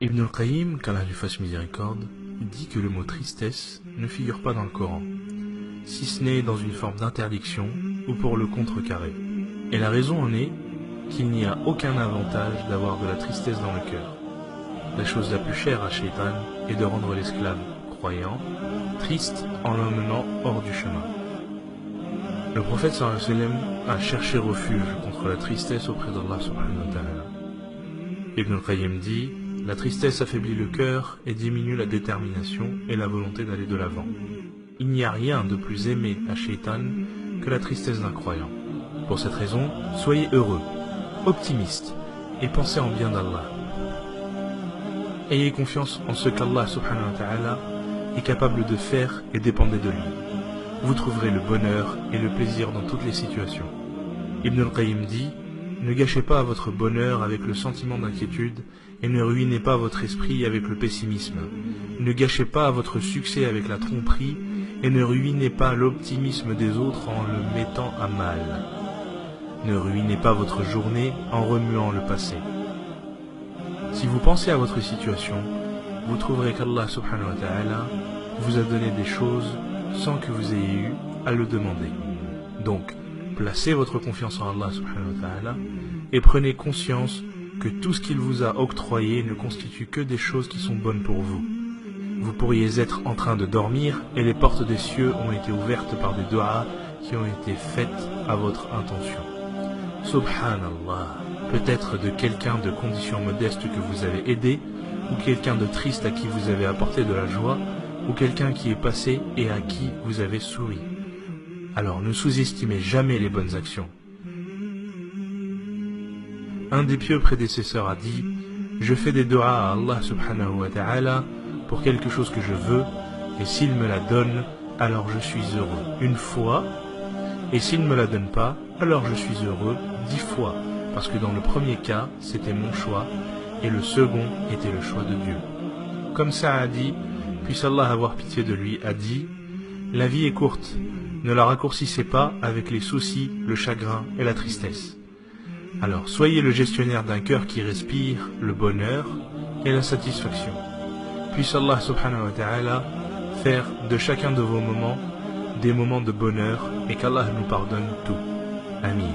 Ibn al-Qayyim, qu'Allah lui fasse miséricorde, dit que le mot tristesse ne figure pas dans le Coran, si ce n'est dans une forme d'interdiction ou pour le contrecarrer. Et la raison en est qu'il n'y a aucun avantage d'avoir de la tristesse dans le cœur. La chose la plus chère à Shaitan est de rendre l'esclave croyant triste en l'emmenant hors du chemin. Le prophète sallallahu alayhi wa sallam a cherché refuge contre la tristesse auprès d'Allah subhanahu wa ta'ala. Ibn al-Qayyim dit: la tristesse affaiblit le cœur et diminue la détermination et la volonté d'aller de l'avant. Il n'y a rien de plus aimé à Shaitan que la tristesse d'un croyant. Pour cette raison, soyez heureux, optimistes et pensez en bien d'Allah. Ayez confiance en ce qu'Allah subhanahu wa ta'ala est capable de faire et dépendez de lui. Vous trouverez le bonheur et le plaisir dans toutes les situations. Ibn al-Qayyim dit: ne gâchez pas votre bonheur avec le sentiment d'inquiétude et ne ruinez pas votre esprit avec le pessimisme. Ne gâchez pas votre succès avec la tromperie et ne ruinez pas l'optimisme des autres en le mettant à mal. Ne ruinez pas votre journée en remuant le passé. Si vous pensez à votre situation, vous trouverez qu'Allah subhanahu wa ta'ala vous a donné des choses sans que vous ayez eu à le demander. Donc, placez votre confiance en Allah subhanahu wa ta'ala et prenez conscience que tout ce qu'il vous a octroyé ne constitue que des choses qui sont bonnes pour vous. Vous pourriez être en train de dormir et les portes des cieux ont été ouvertes par des doigts qui ont été faites à votre intention. Subhanallah, peut-être de quelqu'un de condition modeste que vous avez aidé, ou quelqu'un de triste à qui vous avez apporté de la joie, ou quelqu'un qui est passé et à qui vous avez souri. Alors ne sous-estimez jamais les bonnes actions. Un des pieux prédécesseurs a dit: je fais des doigts à Allah subhanahu wa ta'ala pour quelque chose que je veux, et s'il me la donne, alors je suis heureux une fois, et s'il ne me la donne pas, alors je suis heureux 10 fois, parce que dans le premier cas, c'était mon choix, et le second était le choix de Dieu. Comme Saadi, puisse Allah avoir pitié de lui, a dit: la vie est courte, ne la raccourcissez pas avec les soucis, le chagrin et la tristesse. Alors soyez le gestionnaire d'un cœur qui respire le bonheur et la satisfaction. Puisse Allah subhanahu wa ta'ala faire de chacun de vos moments des moments de bonheur et qu'Allah nous pardonne tout. Amin.